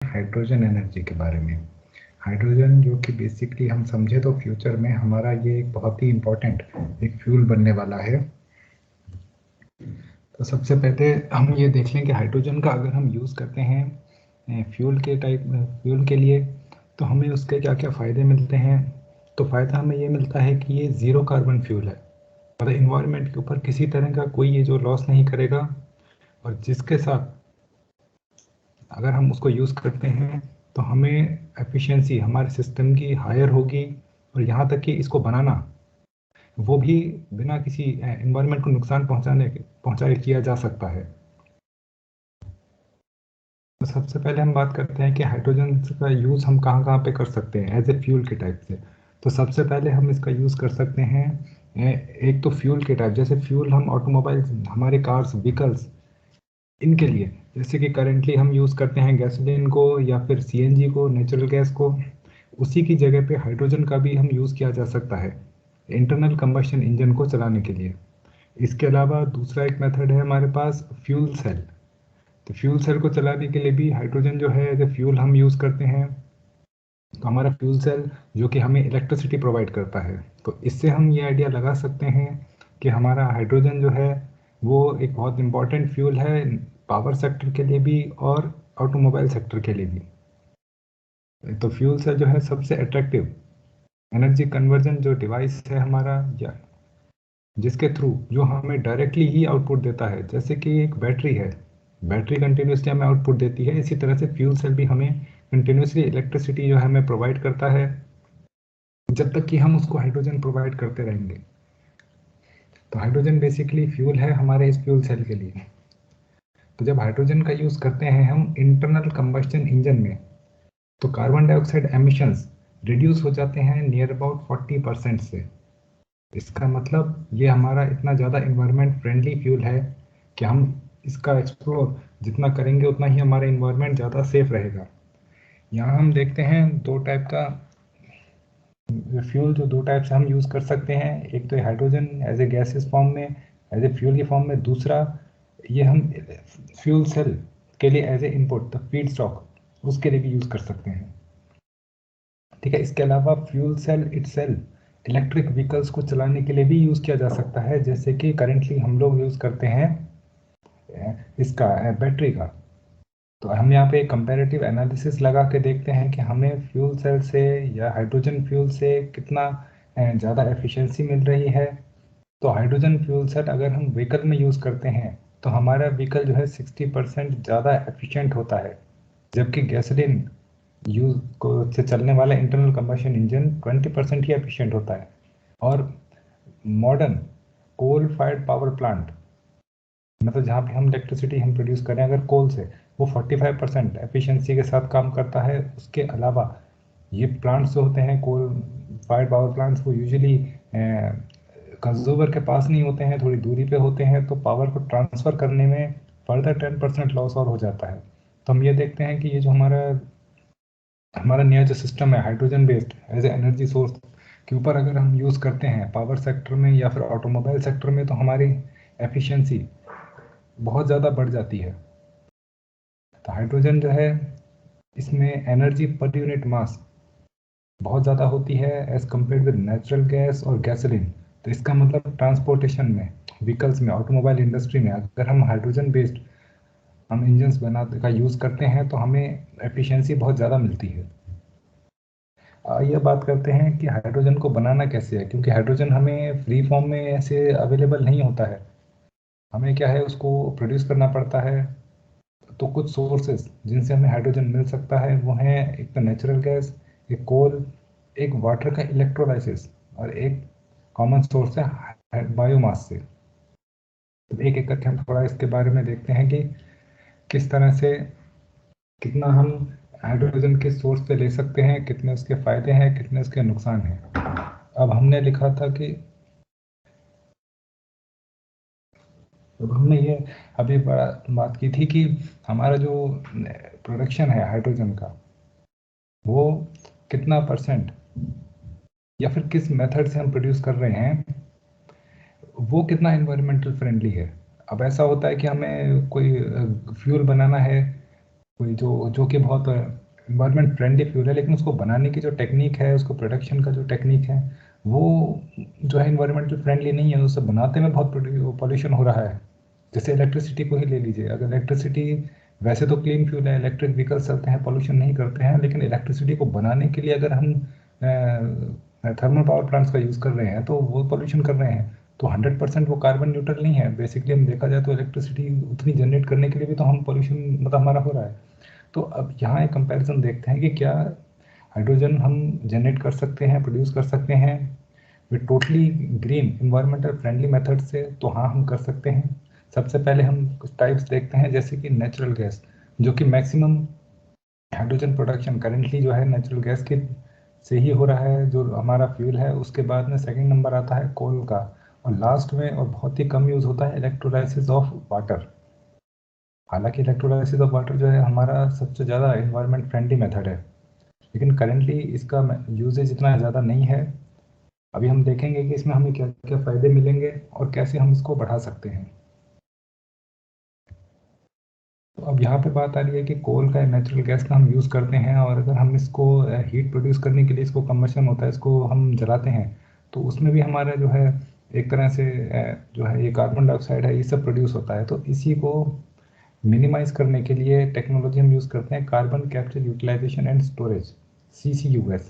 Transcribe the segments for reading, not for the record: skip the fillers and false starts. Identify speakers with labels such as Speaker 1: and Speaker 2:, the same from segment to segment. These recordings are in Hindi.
Speaker 1: हाइड्रोजन एनर्जी के बारे में। हाइड्रोजन जो कि बेसिकली हम समझे तो फ्यूचर में हमारा ये एक बहुत ही इम्पोर्टेंट एक फ्यूल बनने वाला है। तो सबसे पहले हम ये देख लें कि हाइड्रोजन का अगर हम यूज़ करते हैं फ्यूल के लिए तो हमें उसके क्या क्या फ़ायदे मिलते हैं। तो फ़ायदा हमें ये मिलता है कि ये ज़ीरो कार्बन फ्यूल है, मतलब इन्वायरमेंट के ऊपर किसी तरह का कोई ये जो लॉस नहीं करेगा। और जिसके साथ अगर हम उसको यूज़ करते हैं तो हमें एफिशिएंसी हमारे सिस्टम की हायर होगी। और यहाँ तक कि इसको बनाना वो भी बिना किसी एनवायरनमेंट को नुकसान पहुँचाए किया जा सकता है। तो सबसे पहले हम बात करते हैं कि हाइड्रोजन का यूज़ हम कहाँ कहाँ पे कर सकते हैं एज ए फ्यूल के टाइप से। तो सबसे पहले हम इसका यूज़ कर सकते हैं एक तो फ्यूल के टाइप, जैसे फ्यूल हम ऑटोमोबाइल्स, हमारे कार्स, व्हीकल्स, इनके लिए जैसे कि करेंटली हम यूज़ करते हैं गैसोलीन को या फिर सीएनजी को, नेचुरल गैस को। उसी की जगह पे हाइड्रोजन का भी हम यूज़ किया जा सकता है इंटरनल कंबशन इंजन को चलाने के लिए। इसके अलावा दूसरा एक मेथड है हमारे पास फ्यूल सेल। तो फ्यूल सेल को चलाने के लिए भी हाइड्रोजन जो है एज ए फ्यूल हम यूज़ करते हैं। तो हमारा फ्यूल सेल जो कि हमें इलेक्ट्रिसिटी प्रोवाइड करता है, तो इससे हम ये आइडिया लगा सकते हैं कि हमारा हाइड्रोजन जो है वो एक बहुत इंपॉर्टेंट फ्यूल है पावर सेक्टर के लिए भी और ऑटोमोबाइल सेक्टर के लिए भी। तो फ्यूल सेल जो है सबसे अट्रैक्टिव एनर्जी कन्वर्जन जो डिवाइस है हमारा, या जिसके थ्रू जो हमें डायरेक्टली ही आउटपुट देता है। जैसे कि एक बैटरी है, बैटरी कंटिन्यूसली हमें आउटपुट देती है, इसी तरह से फ्यूल सेल भी हमें कंटिन्यूसली इलेक्ट्रिसिटी जो है हमें प्रोवाइड करता है जब तक कि हम उसको हाइड्रोजन प्रोवाइड करते रहेंगे। तो हाइड्रोजन बेसिकली फ्यूल है हमारे इस फ्यूल सेल के लिए। तो जब हाइड्रोजन का यूज़ करते हैं हम इंटरनल कंबशन इंजन में, तो कार्बन डाइऑक्साइड एमिशंस रिड्यूस हो जाते हैं नियर अबाउट 40% से। इसका मतलब ये हमारा इतना ज़्यादा इन्वायरमेंट फ्रेंडली फ्यूल है कि हम इसका एक्सप्लोर जितना करेंगे उतना ही हमारा इन्वायरमेंट ज़्यादा सेफ रहेगा। यहाँ हम देखते हैं दो टाइप का फ्यूल, जो दो टाइप से हम यूज़ कर सकते हैं। एक तो hydrogen as a gases form में, एज ए फ्यूल की फॉर्म में। दूसरा ये हम फ्यूल सेल के लिए as a input the feed stock उसके लिए भी यूज़ कर सकते हैं। ठीक है, इसके अलावा fuel cell itself electric vehicles को चलाने के लिए भी यूज़ किया जा सकता है, जैसे कि करेंटली हम लोग यूज़ करते हैं इसका बैटरी का। तो हम यहाँ पे कंपैरेटिव एनालिसिस लगा के देखते हैं कि हमें फ्यूल सेल से या हाइड्रोजन फ्यूल से कितना ज़्यादा एफिशिएंसी मिल रही है। तो हाइड्रोजन फ्यूल सेल अगर हम व्हीकल में यूज़ करते हैं तो हमारा व्हीकल जो है 60% ज़्यादा एफिशिएंट होता है, जबकि गैसोलीन यूज को से चलने वाला इंटरनल कंबशन इंजन 20% ही एफिशिएंट होता है। और modern coal fired power plant, मतलब जहाँ पे हम इलेक्ट्रिसिटी हम प्रोड्यूस करें अगर कोल से, वो 45% एफिशिएंसी के साथ काम करता है। उसके अलावा ये प्लांट्स जो होते हैं कोल फायर्ड पावर प्लांट्स, वो यूजुअली कंज्यूमर के पास नहीं होते हैं, थोड़ी दूरी पे होते हैं, तो पावर को ट्रांसफ़र करने में फर्दर 10% लॉस और हो जाता है। तो हम ये देखते हैं कि ये जो हमारा हमारा नया जो सिस्टम है hydrogen based as a energy source के ऊपर अगर हम यूज़ करते हैं पावर सेक्टर में या फिर ऑटोमोबाइल सेक्टर में, तो हमारी एफिशिएंसी बहुत ज़्यादा बढ़ जाती है। तो हाइड्रोजन जो है इसमें एनर्जी पर यूनिट मास बहुत ज़्यादा होती है as compare with natural gas और गैसोलीन। तो इसका मतलब ट्रांसपोर्टेशन में, व्हीकल्स में, ऑटोमोबाइल इंडस्ट्री में अगर हम हाइड्रोजन बेस्ड हम इंजन्स बनाते का यूज़ करते हैं तो हमें एफिशिएंसी बहुत ज़्यादा मिलती है। ये बात करते हैं कि हाइड्रोजन को बनाना कैसे है, क्योंकि हाइड्रोजन हमें फ्री फॉर्म में ऐसे अवेलेबल नहीं होता है। हमें क्या है उसको प्रोड्यूस करना पड़ता है। तो कुछ सोर्सेस जिनसे हमें हाइड्रोजन मिल सकता है वो हैं एक तो नेचुरल गैस, एक कोल, एक वाटर का इलेक्ट्रोलाइसिस, और एक कॉमन सोर्स है बायोमास से। तो एक एक करके हम थोड़ा इसके बारे में देखते हैं कि किस तरह से कितना हम हाइड्रोजन किस सोर्स से ले सकते हैं, कितने उसके फ़ायदे हैं, कितने उसके नुकसान हैं। अब हमने लिखा था कि अब हमने ये अभी बड़ा बात की थी कि हमारा जो प्रोडक्शन है हाइड्रोजन का वो कितना परसेंट या फिर किस मेथड से हम प्रोड्यूस कर रहे हैं वो कितना एनवायरमेंटल फ्रेंडली है। अब ऐसा होता है कि हमें कोई फ्यूल बनाना है कोई जो जो कि बहुत इन्वायरमेंट फ्रेंडली फ्यूल है, लेकिन उसको बनाने की जो टेक्निक है, उसको प्रोडक्शन का जो टेक्निक है, वो जो है इन्वायरमेंटल फ्रेंडली नहीं है, उससे बनाते में बहुत पॉल्यूशन हो रहा है। जैसे इलेक्ट्रिसिटी को ही ले लीजिए, अगर इलेक्ट्रिसिटी वैसे तो क्लीन फ्यूल है, इलेक्ट्रिक व्हीकल्स चलते हैं, पॉल्यूशन नहीं करते हैं, लेकिन इलेक्ट्रिसिटी को बनाने के लिए अगर हम थर्मल पावर प्लांट्स का यूज़ कर रहे हैं तो वो पॉल्यूशन कर रहे हैं। तो 100% वो कार्बन न्यूट्रल नहीं है। बेसिकली हम देखा जाए तो इलेक्ट्रिसिटी उतनी जनरेट करने के लिए भी तो हम पॉल्यूशन मतलब हमारा हो रहा है। तो अब यहाँ एक कंपैरिजन देखते हैं कि क्या हाइड्रोजन हम जनरेट कर सकते हैं, प्रोड्यूस कर सकते हैं with totally green environmental friendly method से। तो हाँ, हम कर सकते हैं। सबसे पहले हम कुछ टाइप्स देखते हैं, जैसे कि नेचुरल गैस, जो कि मैक्सिमम हाइड्रोजन प्रोडक्शन करेंटली जो है नेचुरल गैस के से ही हो रहा है, जो हमारा फ्यूल है। उसके बाद में सेकंड नंबर आता है कोल का, और लास्ट में और बहुत ही कम यूज़ होता है इलेक्ट्रोलाइसिस ऑफ वाटर। हालांकि इलेक्ट्रोलाइसिस ऑफ वाटर जो है हमारा सबसे ज़्यादा इन्वायरमेंट फ्रेंडली मेथड है, लेकिन करेंटली इसका यूजेज इतना ज़्यादा नहीं है। अभी हम देखेंगे कि इसमें हमें क्या क्या फ़ायदे मिलेंगे और कैसे हम इसको बढ़ा सकते हैं। तो अब यहाँ पे बात आ रही है कि कोल का नेचुरल गैस का हम यूज़ करते हैं, और अगर हम इसको हीट प्रोड्यूस करने के लिए इसको कंबशन होता है, इसको हम जलाते हैं, तो उसमें भी हमारा जो है एक तरह से जो है ये कार्बन डाइऑक्साइड है, ये सब प्रोड्यूस होता है। तो इसी को मिनिमाइज करने के लिए टेक्नोलॉजी हम यूज़ करते हैं carbon capture utilisation and storage, CCUS।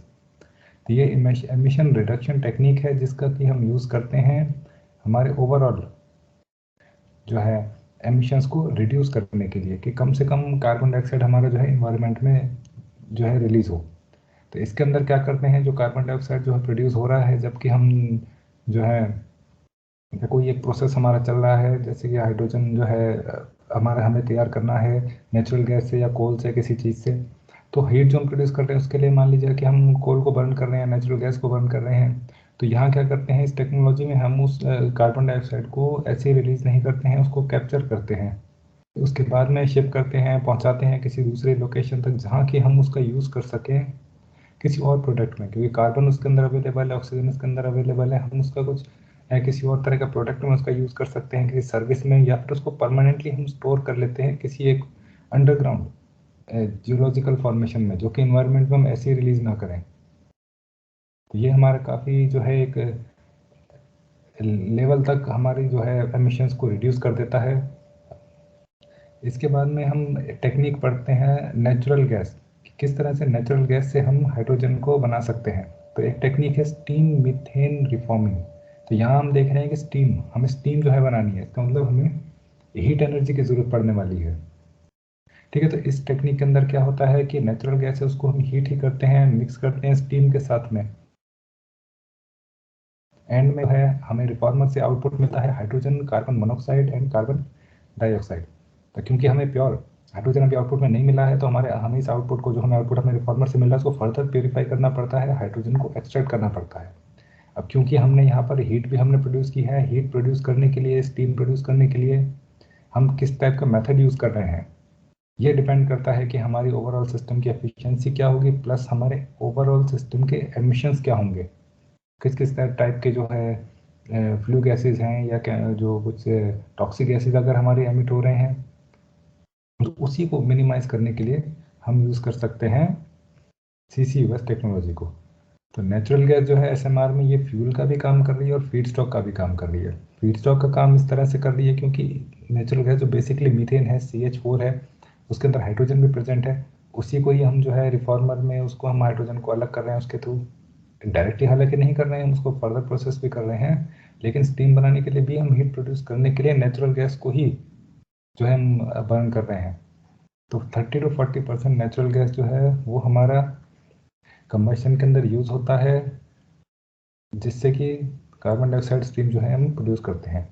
Speaker 1: तो ये एमिशन रिडक्शन टेक्निक है जिसका कि हम यूज़ करते हैं हमारे ओवरऑल जो है एमिशंस को रिड्यूस करने के लिए, कि कम से कम कार्बन डाइऑक्साइड हमारा जो है इन्वायरमेंट में जो है रिलीज हो। तो इसके अंदर क्या करते हैं, जो कार्बन डाइऑक्साइड जो है प्रोड्यूस हो रहा है, जबकि हम जो है कोई एक प्रोसेस हमारा चल रहा है, जैसे कि हाइड्रोजन जो है हमारा हमें तैयार करना है नेचुरल गैस से या कोल से, किसी चीज़ से। तो हीट जो हम प्रोड्यूस कर रहे हैं उसके लिए मान लीजिए कि हम कोल को बर्न कर रहे हैं, नेचुरल गैस को बर्न कर रहे हैं। तो यहाँ क्या करते हैं, इस टेक्नोलॉजी में हम उस कार्बन डाइऑक्साइड को ऐसे रिलीज नहीं करते हैं, उसको कैप्चर करते हैं। उसके बाद में शिप करते हैं, पहुँचाते हैं किसी दूसरे लोकेशन तक, जहाँ कि हम उसका यूज़ कर सकें किसी और प्रोडक्ट में, क्योंकि कार्बन उसके अंदर अवेलेबल है, ऑक्सीजन उसके अंदर अवेलेबल है। हम उसका कुछ किसी और तरह का प्रोडक्ट में उसका यूज़ कर सकते हैं, किसी सर्विस में, या फिर उसको परमानेंटली हम स्टोर कर लेते हैं किसी एक अंडरग्राउंड जियोलॉजिकल फॉर्मेशन में, जो कि इन्वायरमेंट में हम ऐसे ही रिलीज ना करें। तो ये हमारा काफ़ी जो है एक लेवल तक हमारी जो है एमिशंस को रिड्यूस कर देता है। इसके बाद में हम टेक्निक पढ़ते हैं नेचुरल गैस, किस तरह से नेचुरल गैस से हम हाइड्रोजन को बना सकते हैं। तो एक टेक्निक है स्टीम मीथेन रिफॉर्मिंग। तो यहाँ हम देख रहे हैं कि हमें स्टीम जो है बनानी है, इसका मतलब हमें हीट एनर्जी की ज़रूरत पड़ने वाली है। ठीक है, तो इस टेक्निक के अंदर क्या होता है कि नेचुरल गैस है उसको हम हीट ही करते हैं, मिक्स करते हैं स्टीम के साथ में। एंड में है हमें रिफॉर्मर से आउटपुट मिलता है hydrogen, carbon monoxide and carbon dioxide. तो क्योंकि हमें प्योर हाइड्रोजन अभी आउटपुट में नहीं मिला है, तो हमें इस आउटपुट को, जो हमें आउटपुट हमें रिफॉर्मर से मिल रहा है, उसको फर्दर प्योरीफाई करना पड़ता है, हाइड्रोजन को एक्सट्रैक्ट करना पड़ता है। अब क्योंकि हमने यहाँ पर हीट भी हमने प्रोड्यूस की है, हीट प्रोड्यूस करने के लिए, स्टीम प्रोड्यूस करने के लिए हम किस टाइप का मेथड यूज़ कर रहे हैं, ये डिपेंड करता है कि हमारी ओवरऑल सिस्टम की एफिशिएंसी क्या होगी, प्लस हमारे ओवरऑल सिस्टम के एमिशंस क्या होंगे। किस किस टाइप के जो है फ्लू गैसेज हैं, या क्या जो कुछ टॉक्सिक गैसेज अगर हमारे एमिट हो रहे हैं, तो उसी को मिनिमाइज करने के लिए हम यूज़ कर सकते हैं CCUS टेक्नोलॉजी को। तो नेचुरल गैस जो है SMR में ये फ्यूल का भी काम कर रही है और फीड स्टॉक का भी काम कर रही है। फीड स्टॉक का काम इस तरह से कर रही है क्योंकि नेचुरल गैस जो बेसिकली मीथेन है, CH4 है, उसके अंदर हाइड्रोजन भी प्रेजेंट है। उसी को ही हम जो है रिफॉर्मर में उसको हम हाइड्रोजन को अलग कर रहे हैं उसके थ्रू। डायरेक्टली हालांकि नहीं कर रहे हैं, हम उसको फर्दर प्रोसेस भी कर रहे हैं, लेकिन स्टीम बनाने के लिए भी हम हीट प्रोड्यूस करने के लिए नेचुरल गैस को ही जो है हम बर्न कर रहे हैं। तो 30 to 40% नेचुरल गैस जो है वो हमारा कंबशन के अंदर यूज़ होता है, जिससे कि कार्बन डाइऑक्साइड स्ट्रीम जो है हम प्रोड्यूस करते हैं।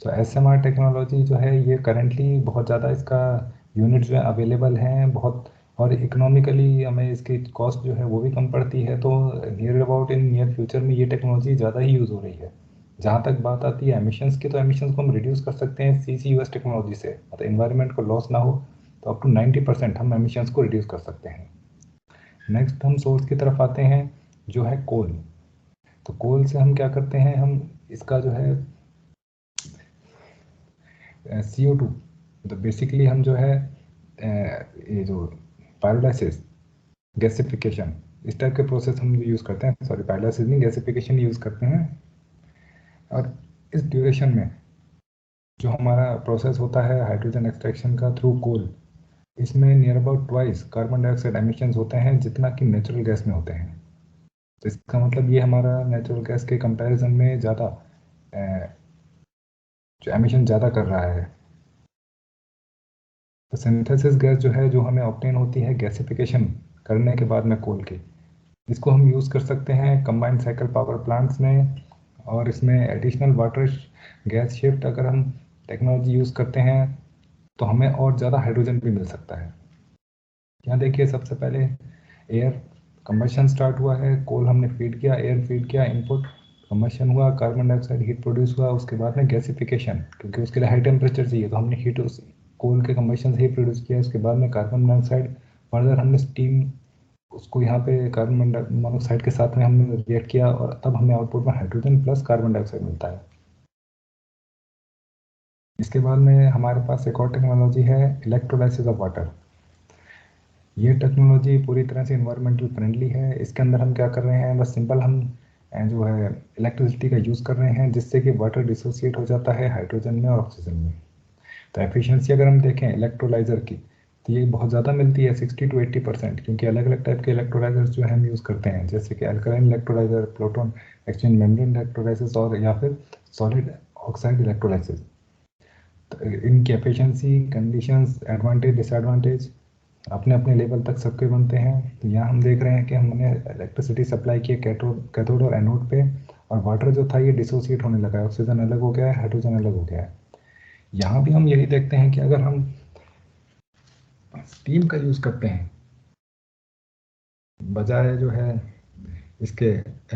Speaker 1: सो SMR टेक्नोलॉजी जो है ये करेंटली बहुत ज़्यादा इसका यूनिट्स जो है अवेलेबल हैं बहुत, और इकोनॉमिकली हमें इसकी कॉस्ट जो है वो भी कम पड़ती है। तो near about in near future में ये टेक्नोलॉजी ज़्यादा ही यूज़ हो रही है। जहाँ तक बात आती है एमिशंस की, तो एमिशंस को हम रिड्यूस कर सकते हैं CCUS टेक्नोलॉजी से, मतलब इन्वायरमेंट को लॉस ना हो, तो अप टू 90% हम एमिशंस को रिड्यूस कर सकते हैं। नेक्स्ट हम सोर्स की तरफ आते हैं, जो है कोल। तो कोल से हम क्या करते हैं, हम इसका जो है CO2, तो बेसिकली हम जो है ये जो पायरोलाइसिस, गैसिफिकेशन, इस टाइप के प्रोसेस हम यूज़ करते हैं, सॉरी पायरोलाइसिस नहीं, गैसिफिकेशन यूज़ करते हैं। और इस ड्यूरेशन में जो हमारा प्रोसेस होता है हाइड्रोजन एक्सट्रैक्शन का थ्रू कोल, इसमें near about twice carbon dioxide emissions होते हैं जितना कि नेचुरल गैस में होते हैं। तो इसका मतलब ये हमारा नेचुरल गैस के कंपैरिजन में ज़्यादा जो एमिशन ज़्यादा कर रहा है। तो सिंथेसिस गैस जो है, जो हमें ऑब्टेन होती है गैसिफिकेशन करने के बाद में कोल के, इसको हम यूज़ कर सकते हैं कंबाइंड साइकिल पावर प्लांट्स में। और इसमें एडिशनल वाटर गैस शिफ्ट अगर हम टेक्नोलॉजी यूज़ करते हैं तो हमें और ज़्यादा हाइड्रोजन भी मिल सकता है। यहाँ देखिए, सबसे पहले एयर कंबशन स्टार्ट हुआ है, कोल हमने फीड किया, एयर फीड किया, इनपुट कंबशन हुआ, कार्बन डाइऑक्साइड हीट प्रोड्यूस हुआ, उसके बाद में गैसिफिकेशन, क्योंकि उसके लिए हाई टेम्परेचर चाहिए तो हमने हीट उस कोल के कंबशन से ही प्रोड्यूस किया। उसके बाद में कार्बन डाइऑक्साइड, फर्दर हमने स्टीम उसको यहाँ पे कार्बन मोनोऑक्साइड के साथ में हमने रिएक्ट किया और तब हमें आउटपुट में हाइड्रोजन प्लस कार्बन डाइऑक्साइड मिलता है। इसके बाद में हमारे पास एक और टेक्नोलॉजी है इलेक्ट्रोलाइसिस ऑफ वाटर। ये टेक्नोलॉजी पूरी तरह से इन्वायरमेंटल फ्रेंडली है। इसके अंदर हम क्या कर रहे हैं, बस सिंपल हम जो है इलेक्ट्रिसिटी का यूज़ कर रहे हैं, जिससे कि वाटर डिसोसिएट हो जाता है हाइड्रोजन में और ऑक्सीजन में। तो एफिशिएंसी अगर हम देखें इलेक्ट्रोलाइज़र की, तो ये बहुत ज़्यादा मिलती है 60 to 80%, क्योंकि अलग अलग टाइप के इलेक्ट्रोलाइजर्स जो है हम यूज़ करते हैं, जैसे कि alkaline electrolyser, proton exchange membrane electrolysis और या फिर सॉलिड ऑक्साइड इलेक्ट्रोलाइसिस। तो इनकी एफिशिएंसी, कंडीशंस, एडवांटेज, डिसएडवांटेज अपने अपने लेवल तक सबके बनते हैं। तो यहाँ हम देख रहे हैं कि हमने इलेक्ट्रिसिटी सप्लाई की कैथोड और एनोड पे, और वाटर जो था ये डिसोसिएट होने लगा है, ऑक्सीजन अलग हो गया है, हाइड्रोजन अलग हो गया है। यहाँ भी हम यही देखते हैं कि अगर हम स्टीम का यूज़ करते हैं बजाय जो है इसके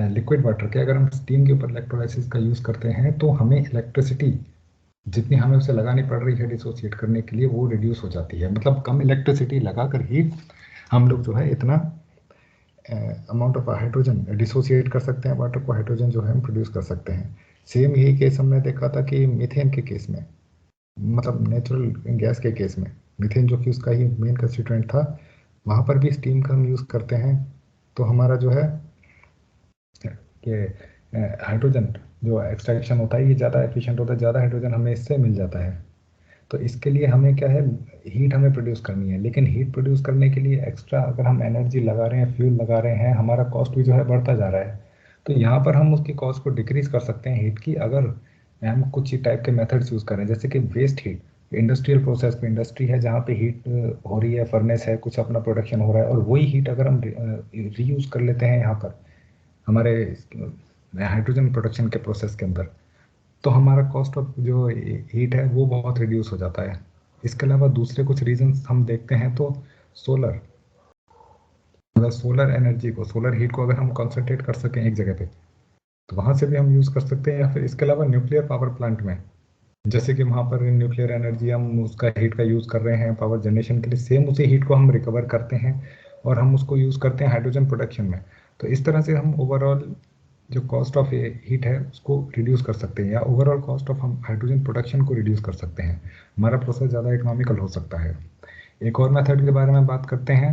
Speaker 1: लिक्विड वाटर के, अगर हम स्टीम के ऊपर इलेक्ट्रोलाइसिस का यूज़ करते हैं तो हमें इलेक्ट्रिसिटी जितनी हमें उसे लगानी पड़ रही है डिसोसिएट करने के लिए, वो रिड्यूस हो जाती है। मतलब कम इलेक्ट्रिसिटी लगाकर ही हम लोग जो है इतना अमाउंट ऑफ हाइड्रोजन डिसोसिएट कर सकते हैं, वाटर को हाइड्रोजन जो है हम प्रोड्यूस कर सकते हैं। सेम यही केस हमने देखा था कि मीथेन के केस में, मतलब नेचुरल गैस के केस में, मीथेन जो कि उसका ही मेन कंस्टिट्यूएंट था, वहाँ पर भी स्टीम का हम यूज़ करते हैं। तो हमारा जो है कि हाइड्रोजन जो एक्सट्रैक्शन होता है ये ज़्यादा एफिशिएंट होता है, ज़्यादा हाइड्रोजन हमें इससे मिल जाता है। तो इसके लिए हमें क्या है, हीट हमें प्रोड्यूस करनी है, लेकिन हीट प्रोड्यूस करने के लिए एक्स्ट्रा अगर हम एनर्जी लगा रहे हैं, फ्यूल लगा रहे हैं, हमारा कॉस्ट भी जो है बढ़ता जा रहा है। तो यहाँ पर हम उसकी कॉस्ट को डिक्रीज कर सकते हैं हीट की, अगर हम कुछ टाइप के मेथड्स यूज़ करें, जैसे कि वेस्ट हीट। इंडस्ट्रियल प्रोसेस पे, इंडस्ट्री है जहाँ पे हीट हो रही है, फर्नेस है, कुछ अपना प्रोडक्शन हो रहा है, और वही हीट अगर हम रीयूज कर लेते हैं यहाँ पर हमारे हाइड्रोजन प्रोडक्शन के प्रोसेस के अंदर, तो हमारा कॉस्ट ऑफ जो हीट है वो बहुत रिड्यूस हो जाता है। इसके अलावा दूसरे कुछ रीजंस हम देखते हैं तो सोलर, मतलब सोलर एनर्जी को, सोलर हीट को अगर हम कॉन्सेंट्रेट कर सकें एक जगह पे, तो वहाँ से भी हम यूज़ कर सकते हैं। या फिर इसके अलावा न्यूक्लियर पावर प्लांट में, जैसे कि वहाँ पर न्यूक्लियर एनर्जी हम उसका हीट का यूज़ कर रहे हैं पावर जनरेशन के लिए, सेम उसी हीट को हम रिकवर करते हैं और हम उसको यूज़ करते हैं हाइड्रोजन प्रोडक्शन में। तो इस तरह से हम ओवरऑल जो कॉस्ट ऑफ हीट है उसको रिड्यूस कर सकते हैं, या ओवरऑल कॉस्ट ऑफ हम हाइड्रोजन प्रोडक्शन को रिड्यूस कर सकते हैं। हमारा प्रोसेस ज़्यादा इकोनॉमिकल हो सकता है। एक और मेथड के बारे में बात करते हैं,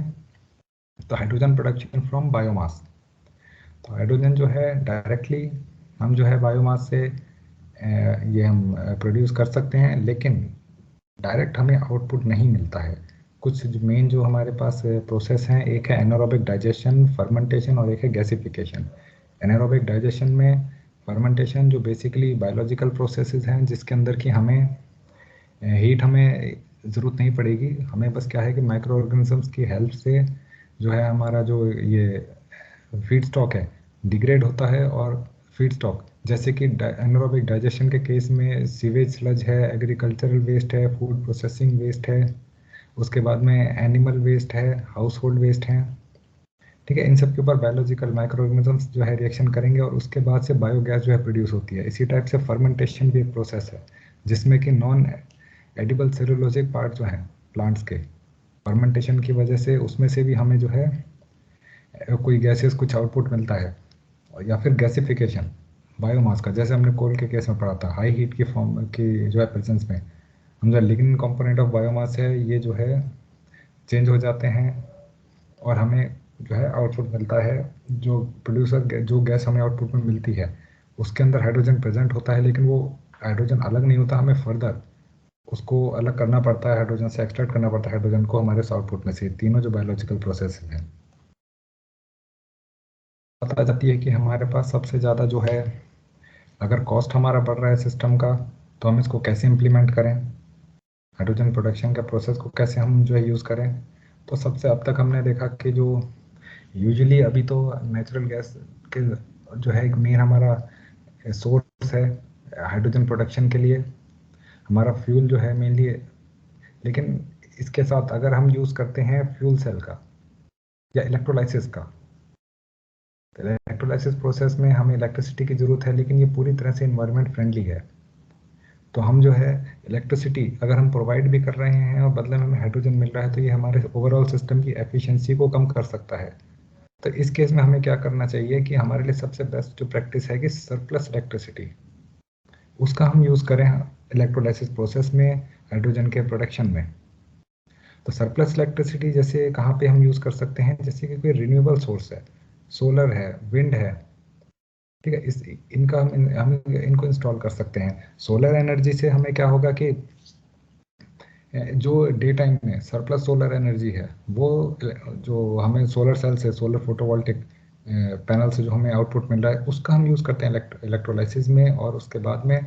Speaker 1: तो हाइड्रोजन प्रोडक्शन फ्रॉम बायोमास। तो हाइड्रोजन जो है डायरेक्टली हम जो है बायोमास से ये हम प्रोड्यूस कर सकते हैं, लेकिन डायरेक्ट हमें आउटपुट नहीं मिलता है। कुछ मेन जो हमारे पास प्रोसेस हैं, एक है एनारोबिक डाइजेशन, फर्मेंटेशन, और एक है गैसिफिकेशन। एनारोबिक डाइजेशन में फर्मेंटेशन जो बेसिकली बायोलॉजिकल प्रोसेसेस हैं, जिसके अंदर की हमें हीट हमें ज़रूरत नहीं पड़ेगी, हमें बस क्या है कि माइक्रो ऑर्गेनिजम्स की हेल्प से जो है हमारा जो ये फीड स्टॉक है डिग्रेड होता है। और फीड स्टॉक जैसे कि एनारोबिक डाइजेशन के केस में सीवेज स्लज है, एग्रीकल्चरल वेस्ट है, फूड प्रोसेसिंग वेस्ट है, उसके बाद में एनिमल वेस्ट है, हाउस होल्ड वेस्ट है। ठीक है, इन सब के ऊपर बायोलॉजिकल माइक्रो ऑर्गेनिजम्स जो है रिएक्शन करेंगे और उसके बाद से बायोगैस जो है प्रोड्यूस होती है। इसी टाइप से फर्मेंटेशन भी एक प्रोसेस है, जिसमें कि नॉन एडिबल सेलुलोजिक पार्ट जो है प्लांट्स के, फर्मेंटेशन की वजह से उसमें से भी हमें जो है कोई गैसेस कुछ आउटपुट मिलता है। या फिर गैसिफिकेशन बायोमास का, जैसे हमने कोल के केस में पढ़ा था, हाई हीट की फॉर्म की जो है प्रेजेंस में हम जो लिग्निन कंपोनेंट ऑफ बायोमास है, ये जो है चेंज हो जाते हैं और हमें जो है आउटपुट मिलता है। जो प्रोड्यूसर जो गैस हमें आउटपुट में मिलती है उसके अंदर हाइड्रोजन प्रेजेंट होता है, लेकिन वो हाइड्रोजन अलग नहीं होता, हमें फर्दर उसको अलग करना पड़ता है, हाइड्रोजन से एक्सट्रैक्ट करना पड़ता है हाइड्रोजन को हमारे आउटपुट में से। तीनों जो बायोलॉजिकल प्रोसेस हैं, पता जाती है कि हमारे पास सबसे ज़्यादा जो है, अगर कॉस्ट हमारा बढ़ रहा है सिस्टम का, तो हम इसको कैसे इम्प्लीमेंट करें, हाइड्रोजन प्रोडक्शन के प्रोसेस को कैसे हम जो है यूज़ करें। तो सबसे अब तक हमने देखा कि जो यूजुअली अभी तो नेचुरल गैस के जो है एक मेन हमारा सोर्स है हाइड्रोजन प्रोडक्शन के लिए, हमारा फ्यूल जो है मेनली। लेकिन इसके साथ अगर हम यूज़ करते हैं फ्यूल सेल का या इलेक्ट्रोलाइसिस का, तो इलेक्ट्रोलाइसिस प्रोसेस में हमें इलेक्ट्रिसिटी की ज़रूरत है, लेकिन ये पूरी तरह से इन्वायरमेंट फ्रेंडली है। तो हम जो है इलेक्ट्रिसिटी अगर हम प्रोवाइड भी कर रहे हैं और बदले में हमें हाइड्रोजन मिल रहा है, तो ये हमारे ओवरऑल सिस्टम की एफिशिएंसी को कम कर सकता है। तो इस केस में हमें क्या करना चाहिए कि हमारे लिए सबसे बेस्ट जो प्रैक्टिस है कि सरप्लस इलेक्ट्रिसिटी उसका हम यूज़ करें इलेक्ट्रोलाइसिस प्रोसेस में, हाइड्रोजन के प्रोडक्शन में। तो सरप्लस इलेक्ट्रिसिटी जैसे कहाँ पे हम यूज़ कर सकते हैं, जैसे कि कोई रिन्यूएबल सोर्स है, सोलर है, विंड है, ठीक है, इस इनका हम इनको इंस्टॉल कर सकते हैं। सोलर एनर्जी से हमें क्या होगा कि जो डे टाइम में सरप्लस सोलर एनर्जी है, वो जो हमें सोलर सेल से, सोलर फोटोवोल्टिक पैनल से जो हमें आउटपुट मिल रहा है, उसका हम यूज़ करते हैं इलेक्ट्रोलाइसिस में। और उसके बाद में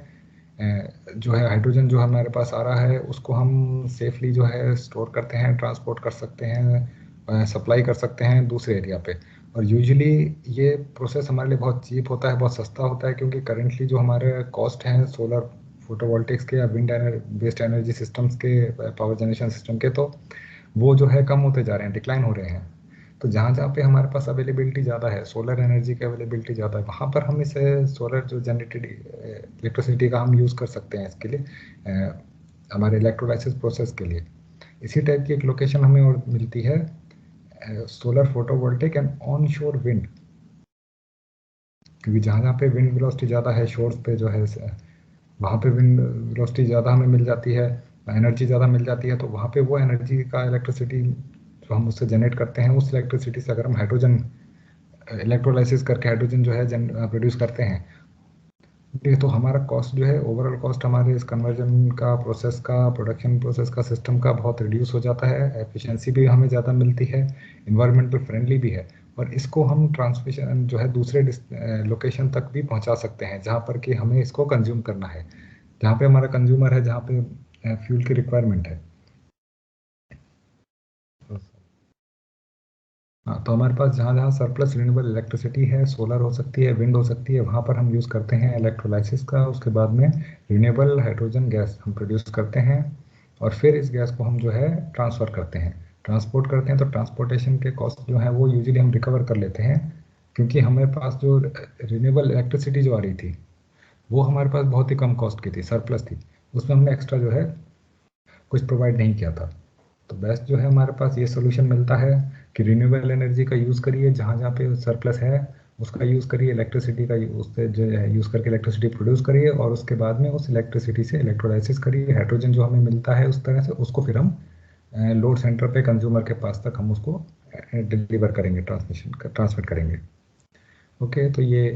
Speaker 1: जो है हाइड्रोजन जो हमारे पास आ रहा है उसको हम सेफली जो है स्टोर करते हैं, ट्रांसपोर्ट कर सकते हैं, सप्लाई कर सकते हैं दूसरे एरिया पे। और यूजुअली ये प्रोसेस हमारे लिए बहुत चीप होता है, बहुत सस्ता होता है, क्योंकि करेंटली जो हमारे कॉस्ट हैं सोलर फोटोवोल्टिक्स के या विंड बेस्ड एनर्जी सिस्टम्स के, पावर जनरेशन सिस्टम के, तो वो जो है कम होते जा रहे हैं, डिक्लाइन हो रहे हैं। तो जहाँ जहाँ पे हमारे पास अवेलेबिलिटी ज़्यादा है, सोलर एनर्जी की अवेलेबिलिटी ज़्यादा है, वहाँ पर हम इसे सोलर जो जनरेटेड इलेक्ट्रिसिटी का हम यूज़ कर सकते हैं इसके लिए, हमारे इलेक्ट्रोलाइसिस प्रोसेस के लिए। इसी टाइप की एक लोकेशन हमें और मिलती है, सोलर फोटोवोल्टिक एंड ऑन शोर विंड। क्योंकि जहाँ जहाँ पे विंड वेलोसिटी ज़्यादा है शोर्स पे जो है, वहाँ पे विंड वेलोसिटी ज़्यादा हमें मिल जाती है, एनर्जी ज़्यादा मिल जाती है, तो वहाँ पे वो एनर्जी का इलेक्ट्रिसिटी जो हम उससे जनरेट करते हैं, उस इलेक्ट्रिसिटी से अगर हम हाइड्रोजन इलेक्ट्रोलाइसिस करके हाइड्रोजन जो है प्रोड्यूस करते हैं, ठीक है, तो हमारा कॉस्ट जो है, ओवरऑल कॉस्ट हमारे इस कन्वर्जन का, प्रोसेस का, प्रोडक्शन प्रोसेस का, सिस्टम का बहुत रिड्यूस हो जाता है, एफिशिएंसी भी हमें ज़्यादा मिलती है, इन्वायरमेंटल फ्रेंडली भी है। और इसको हम ट्रांसमिशन जो है दूसरे लोकेशन तक भी पहुंचा सकते हैं, जहाँ पर कि हमें इसको कंज्यूम करना है, जहाँ पे हमारा कंज्यूमर है, जहाँ पे फ्यूल की रिक्वायरमेंट है। हाँ, तो हमारे पास जहाँ जहाँ सरप्लस रिन्यूएबल इलेक्ट्रिसिटी है, सोलर हो सकती है, विंड हो सकती है, वहाँ पर हम यूज़ करते हैं इलेक्ट्रोलाइसिस का। उसके बाद में रिन्यूएबल हाइड्रोजन गैस हम प्रोड्यूस करते हैं, और फिर इस गैस को हम जो है ट्रांसफ़र करते हैं, ट्रांसपोर्ट करते हैं। तो ट्रांसपोर्टेशन के कॉस्ट जो है वो यूजुअली हम रिकवर कर लेते हैं, क्योंकि हमारे पास जो रिन्यूएबल इलेक्ट्रिसिटी जो आ रही थी, वो हमारे पास बहुत ही कम कॉस्ट की थी, सरप्लस थी, उसमें हमने एक्स्ट्रा जो है कुछ प्रोवाइड नहीं किया था। तो बेस्ट जो है हमारे पास ये सोल्यूशन मिलता है कि रिन्यूएबल एनर्जी का यूज़ करिए, जहाँ जहाँ पे सरप्लस है उसका यूज़ करिए, इलेक्ट्रिसिटी का उससे जो है यूज़ करके इलेक्ट्रिसिटी प्रोड्यूस करिए, और उसके बाद में उस इलेक्ट्रिसिटी से इलेक्ट्रोलाइसिस करिए, हाइड्रोजन जो हमें मिलता है उस तरह से उसको फिर हम लोड सेंटर पे कंज्यूमर के पास तक हम उसको डिलीवर करेंगे, ट्रांसमिशन ट्रांसमिट करेंगे। ओके, तो ये